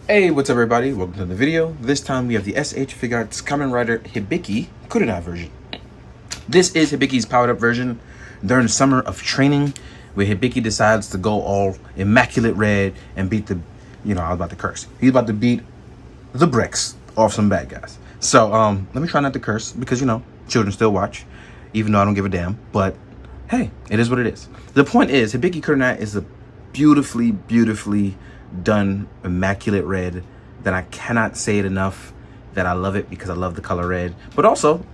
Hey, what's up everybody? Welcome to the video. This time we have the SH Figuarts Kamen Rider Hibiki Kurenai version. This is Hibiki's powered up version during the summer of training, where Hibiki decides to go all immaculate red and beat the, I was about to curse. He's about to beat the bricks off some bad guys. So let me try not to curse because, children still watch, even though I don't give a damn. But hey, it is what it is. The point is, Hibiki Kurenai is a beautifully done immaculate red that I cannot say it enough that I love it because I love the color red, but also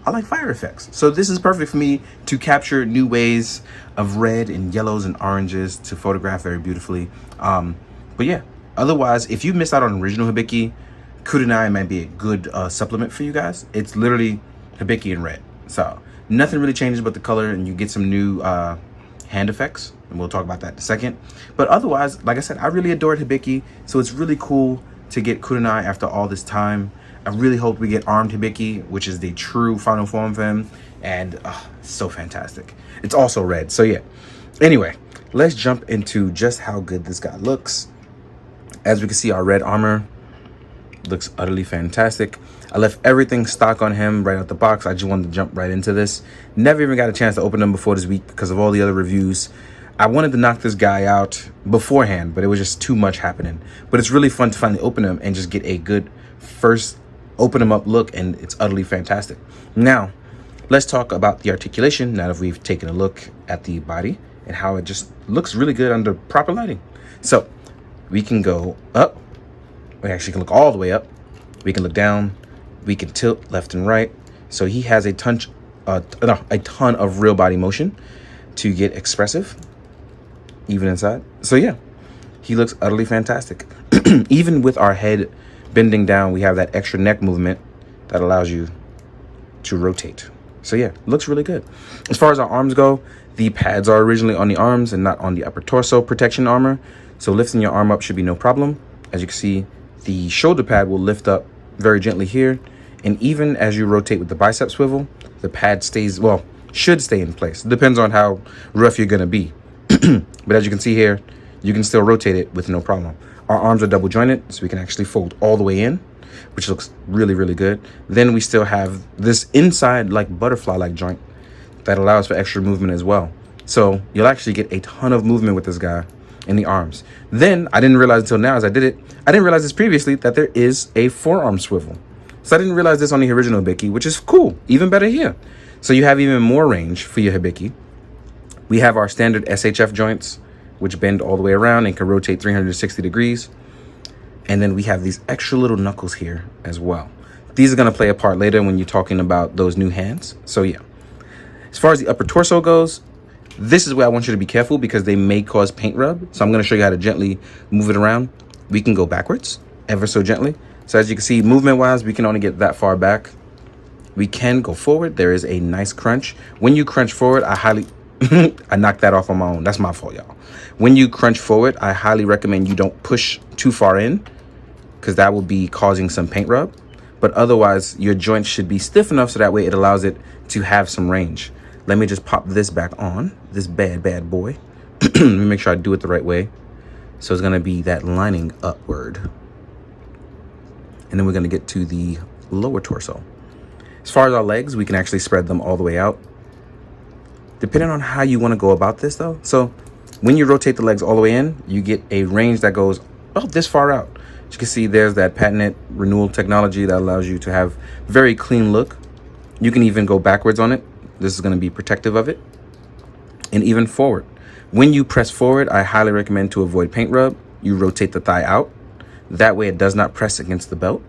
I like fire effects. So this is perfect for me to capture new ways of red and yellows and oranges to photograph very beautifully. But yeah, otherwise, if you missed out on original Hibiki, Kurenai might be a good supplement for you guys. It's literally Hibiki in red. So nothing really changes but the color, and you get some new hand effects, and we'll talk about that in a second. But otherwise, like I said, I really adored Hibiki, so it's really cool to get Kurenai after all this time. I really hope we get armed Hibiki, which is the true final form of him, and it's so fantastic. It's also red, so yeah. Anyway, let's jump into just how good this guy looks. As we can see, our red armor looks utterly fantastic. I left everything stock on him right out the box. I just wanted to jump right into this. Never even got a chance to open them before this week because of all the other reviews. I wanted to knock this guy out beforehand, but it was just too much happening. But it's really fun to finally open him and just get a good first open him up look, and it's utterly fantastic. Now, let's talk about the articulation now that we've taken a look at the body and how it just looks really good under proper lighting. So we can go up. We actually can look all the way up. We can look down. We can tilt left and right. So he has a ton of real body motion to get expressive, even inside. So yeah, he looks utterly fantastic. Even with our head bending down, we have that extra neck movement that allows you to rotate. So yeah, looks really good. As far as our arms go, the pads are originally on the arms and not on the upper torso protection armor. So lifting your arm up should be no problem. As you can see, the shoulder pad will lift up very gently here. And even as you rotate with the bicep swivel, the pad stays, well, should stay in place. It depends on how rough you're gonna be. But as you can see here, you can still rotate it with no problem. Our arms are double jointed, so we can actually fold all the way in, which looks really good. Then we still have this inside like butterfly-like joint that allows for extra movement as well. So you'll actually get a ton of movement with this guy in the arms. Then I didn't realize until now as I did it, I didn't realize this previously, that there is a forearm swivel. So I didn't realize this on the original Hibiki, which is cool, even better here. So you have even more range for your Hibiki. We have our standard SHF joints, which bend all the way around and can rotate 360 degrees. And then we have these extra little knuckles here as well. These are gonna play a part later when you're talking about those new hands. So yeah, as far as the upper torso goes, this is where I want you to be careful because they may cause paint rub. So I'm gonna show you how to gently move it around. We can go backwards ever so gently. So as you can see, movement-wise, we can only get that far back. We can go forward. There is a nice crunch. When you crunch forward, I knocked that off on my own. That's my fault, y'all. When you crunch forward, I highly recommend you don't push too far in because that will be causing some paint rub. But otherwise, your joints should be stiff enough so that way it allows it to have some range. Let me just pop this back on, this bad boy. Let me make sure I do it the right way. So it's gonna be that lining upward. And then we're gonna get to the lower torso. As far as our legs, we can actually spread them all the way out. Depending on how you wanna go about this though. So when you rotate the legs all the way in, you get a range that goes about this far out. As you can see, there's that patented renewal technology that allows you to have very clean look. You can even go backwards on it. This is gonna be protective of it. And even forward. When you press forward, I highly recommend to avoid paint rub, you rotate the thigh out. That way it does not press against the belt.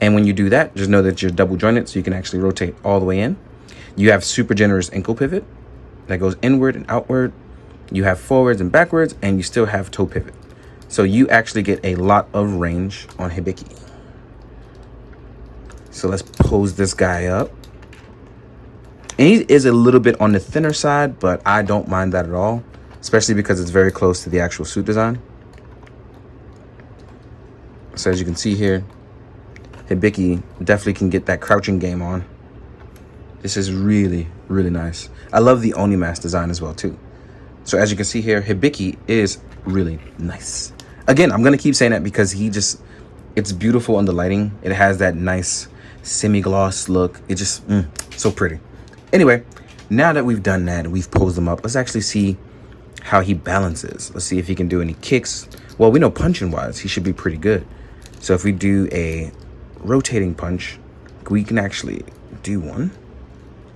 And when you do that, just know that you're double jointed so you can actually rotate all the way in. You have super generous ankle pivot that goes inward and outward. You have forwards and backwards, and you still have toe pivot. So you actually get a lot of range on Hibiki. So let's pose this guy up. And he is a little bit on the thinner side, but I don't mind that at all, especially because it's very close to the actual suit design. So as you can see here, Hibiki definitely can get that crouching game on. This is really nice. I love the Oni mask design as well too. So as you can see here, Hibiki is really nice. Again, I'm going to keep saying that because it's beautiful under lighting. It has that nice semi-gloss look. It just, so pretty. Anyway, now that we've done that, we've posed them up, let's actually see how he balances. Let's see if he can do any kicks. Well, we know punching wise, he should be pretty good. So if we do a rotating punch, we can actually do one.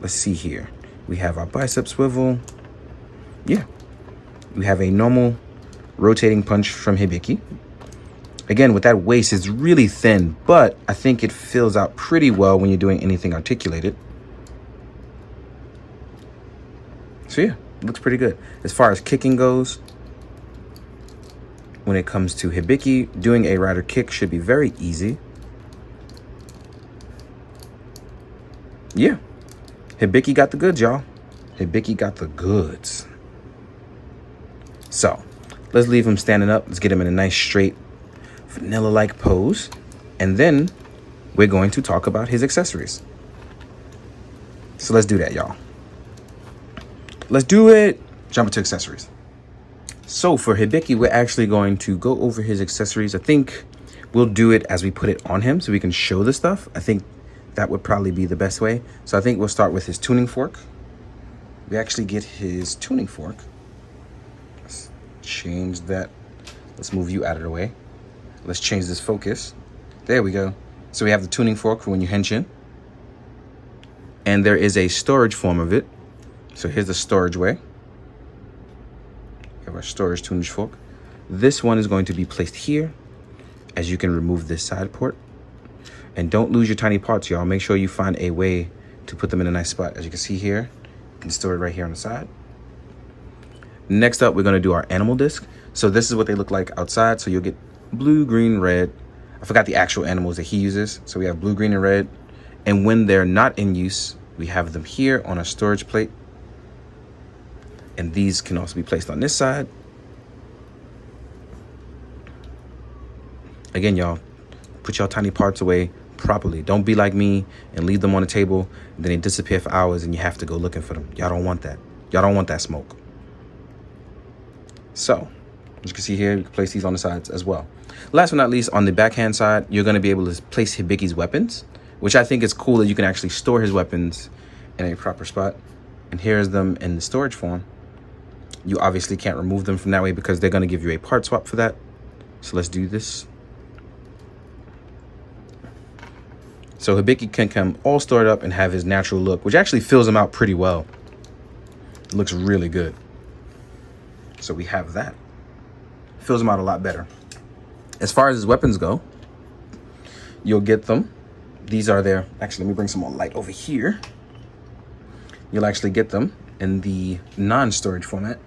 Let's see here. We have our bicep swivel. Yeah. We have a normal rotating punch from Hibiki. Again, with that waist, it's really thin, but I think it fills out pretty well when you're doing anything articulated. So yeah, it looks pretty good. As far as kicking goes, when it comes to Hibiki, doing a rider kick should be very easy. Yeah, Hibiki got the goods, y'all. Hibiki got the goods. So let's leave him standing up. Let's get him in a nice straight vanilla-like pose. And then we're going to talk about his accessories. So let's do that, y'all. Let's do it. Jump into accessories. So for Hibiki, we're actually going to go over his accessories. I think we'll do it as we put it on him so we can show the stuff. I think that would probably be the best way. So I think we'll start with his tuning fork. We actually get his tuning fork. Let's change that. Let's move you out of the way. Let's change this focus. There we go. So we have the tuning fork for when you henshin. And there is a storage form of it. So here's the storage way. We have our storage tunage fork. This one is going to be placed here, as you can remove this side port. And don't lose your tiny parts, y'all. Make sure you find a way to put them in a nice spot. As you can see here, you can store it right here on the side. Next up, we're going to do our animal disc. So this is what they look like outside. So you'll get blue, green, red. I forgot the actual animals that he uses. So we have blue, green, and red. And when they're not in use, we have them here on a storage plate. And these can also be placed on this side. Again, y'all, put your tiny parts away properly. Don't be like me and leave them on the table, and then they disappear for hours and you have to go looking for them. Y'all don't want that. Y'all don't want that smoke. So, as you can see here, you can place these on the sides as well. Last but not least, on the backhand side, you're going to be able to place Hibiki's weapons, which I think is cool that you can actually store his weapons in a proper spot. And here's them in the storage form. You obviously can't remove them from that way because they're going to give you a part swap for that. So let's do this. So Hibiki can come all stored up and have his natural look, which actually fills him out pretty well. It looks really good. So we have that. Fills him out a lot better. As far as his weapons go, you'll get them. These are there. Actually, let me bring some more light over here. You'll actually get them in the non-storage format.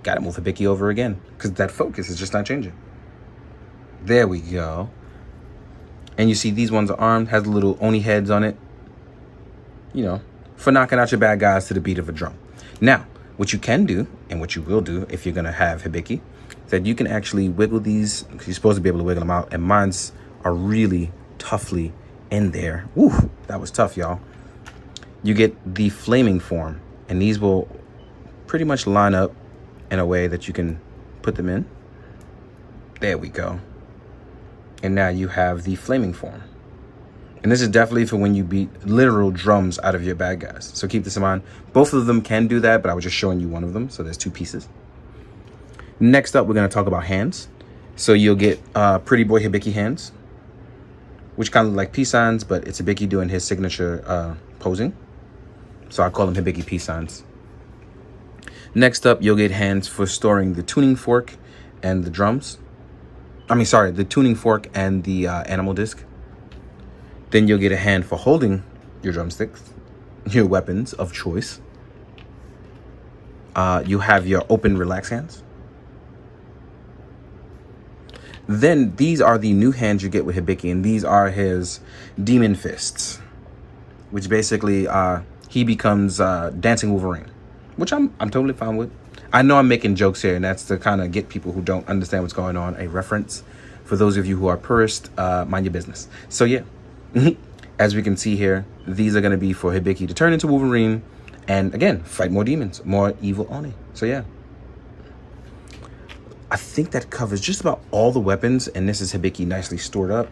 Gotta move Hibiki over again because that focus is just not changing. There we go. And you see these ones are armed, has the little Oni heads on it. You know, for knocking out your bad guys to the beat of a drum. Now, what you can do, and what you will do if you're gonna have Hibiki, is that you can actually wiggle these, because you're supposed to be able to wiggle them out, and mine's are really toughly in there. Woo, that was tough, y'all. You get the flaming form, and these will pretty much line up in a way that you can put them in. There we go. And now you have the flaming form. And this is definitely for when you beat literal drums out of your bad guys. So keep this in mind. Both of them can do that, but I was just showing you one of them. So there's two pieces. Next up, we're going to talk about hands. So you'll get Pretty Boy Hibiki hands, which kind of look like peace signs, but it's Hibiki doing his signature posing. So I call them Hibiki peace signs. Next up, you'll get hands for storing the tuning fork and the drums. The tuning fork and the animal disc. Then you'll get a hand for holding your drumsticks, your weapons of choice. You have your open, relaxed hands. Then these are the new hands you get with Hibiki, and these are his demon fists, which basically he becomes Dancing Wolverine, which I'm totally fine with. I know I'm making jokes here, and that's to kind of get people who don't understand what's going on a reference. For those of you who are purist, mind your business. So yeah, as we can see here, these are going to be for Hibiki to turn into Wolverine and, again, fight more demons, more evil Oni. So yeah. I think that covers just about all the weapons, and this is Hibiki nicely stored up,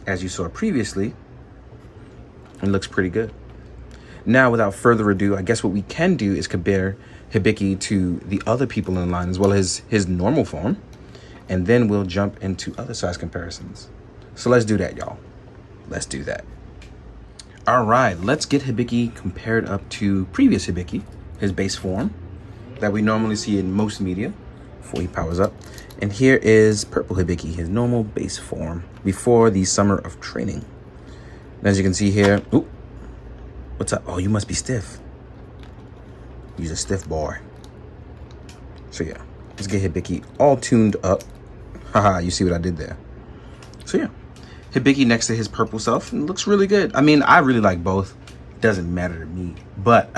as you saw previously. It looks pretty good. Now, without further ado, I guess what we can do is compare Hibiki to the other people in line, as well as his normal form, and then we'll jump into other size comparisons. So let's do that, y'all. Let's do that. All right, let's get Hibiki compared up to previous Hibiki, his base form that we normally see in most media before he powers up. And here is purple Hibiki, his normal base form before the summer of training. And as you can see here, ooh, what's up? Oh, you must be stiff. He's a stiff boy. So yeah, let's get Hibiki all tuned up. Haha, you see what I did there. So yeah, Hibiki next to his purple self, and looks really good. I mean, I really like both. Doesn't matter to me. But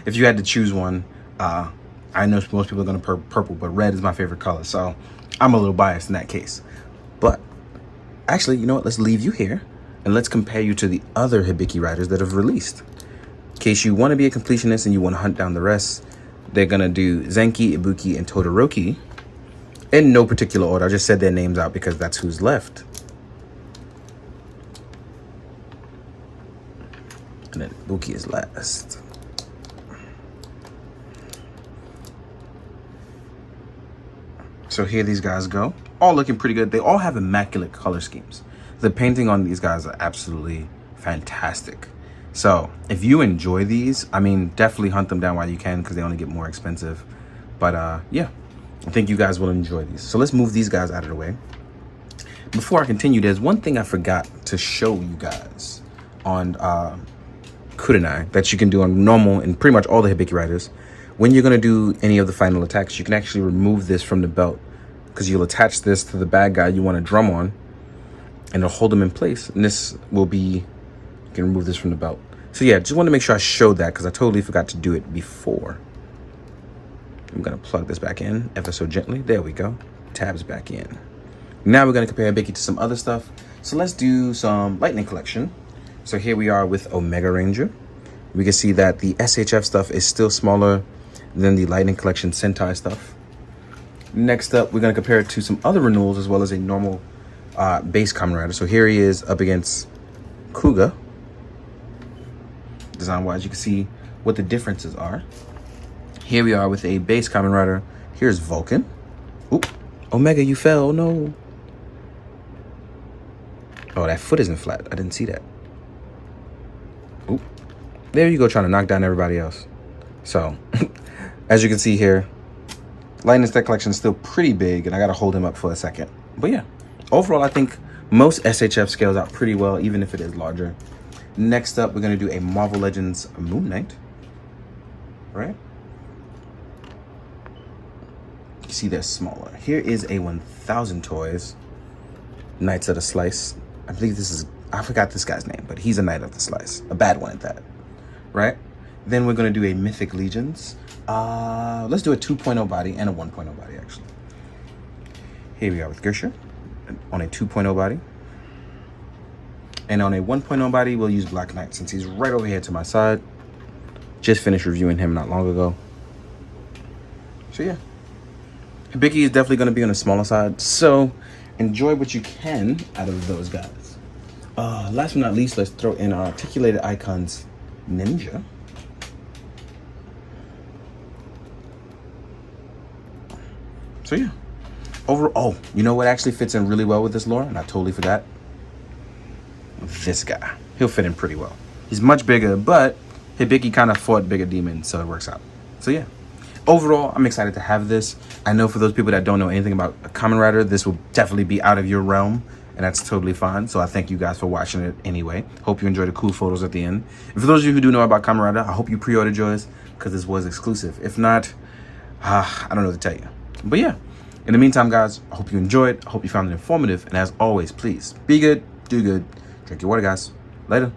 if you had to choose one, I know most people are going to purple, but red is my favorite color. So I'm a little biased in that case. But actually, you know what? Let's leave you here, and let's compare you to the other Hibiki riders that have released. In case you want to be a completionist and you want to hunt down the rest, they're going to do Zenki, Ibuki, and Todoroki in no particular order. I just said their names out because that's who's left. And then Ibuki is last. So here these guys go. All looking pretty good. They all have immaculate color schemes. The painting on these guys are absolutely fantastic. So if you enjoy these, I mean, definitely hunt them down while you can because they only get more expensive. But yeah, I think you guys will enjoy these. So let's move these guys out of the way. Before I continue, there's one thing I forgot to show you guys on Kurenai that you can do on normal and pretty much all the Hibiki riders. When you're going to do any of the final attacks, you can actually remove this from the belt because you'll attach this to the bad guy you want to drum on and it'll hold them in place. And this will be, you can remove this from the belt. So yeah, just want to make sure I showed that because I totally forgot to do it before. I'm going to plug this back in ever so gently. There we go. Tabs back in. Now we're going to compare Hibiki to some other stuff. So let's do some Lightning Collection. So here we are with Omega Ranger. We can see that the SHF stuff is still smaller than the Lightning Collection Sentai stuff. Next up, we're going to compare it to some other renewals as well as a normal base Kamen Rider. So here he is up against Kuga. Design-wise, you can see what the differences are. Here we are with a base Kamen Rider. Here's Vulcan. Oop, Omega, you fell, no. Oh, that foot isn't flat. I didn't see that. Oop. There you go, trying to knock down everybody else. So, as you can see here, Lightning Stack Collection is still pretty big, and I got to hold him up for a second. But yeah, overall, I think most SHF scales out pretty well, even if it is larger. Next up, we're going to do a Marvel Legends Moon Knight. Right? You see they're smaller. Here is a 1000 Toys Knights of the Slice. I believe this is, I forgot this guy's name, but he's a Knight of the Slice. A bad one at that. Right? Then we're going to do a Mythic Legions. Let's do a 2.0 body and a 1.0 body, actually. Here we are with Gersher on a 2.0 body. And on a 1.0 body, we'll use Black Knight since he's right over here to my side. Just finished reviewing him not long ago. So yeah. Hibiki is definitely going to be on the smaller side. So enjoy what you can out of those guys. Last but not least, let's throw in our Articulated Icons Ninja. So yeah. Overall, you know what actually fits in really well with this lore? And I totally forgot. This guy. He'll fit in pretty well. He's much bigger, but Hibiki kind of fought bigger demons, so it works out. So yeah. Overall, I'm excited to have this. I know for those people that don't know anything about a Kamen Rider, this will definitely be out of your realm, and that's totally fine. So I thank you guys for watching it anyway. Hope you enjoyed the cool photos at the end. And for those of you who do know about Kamen Rider, I hope you pre-ordered yours because this was exclusive. If not, I don't know what to tell you. But yeah, in the meantime, guys, I hope you enjoyed. I hope you found it informative. And as always, please be good, do good, drink your water, guys. Later.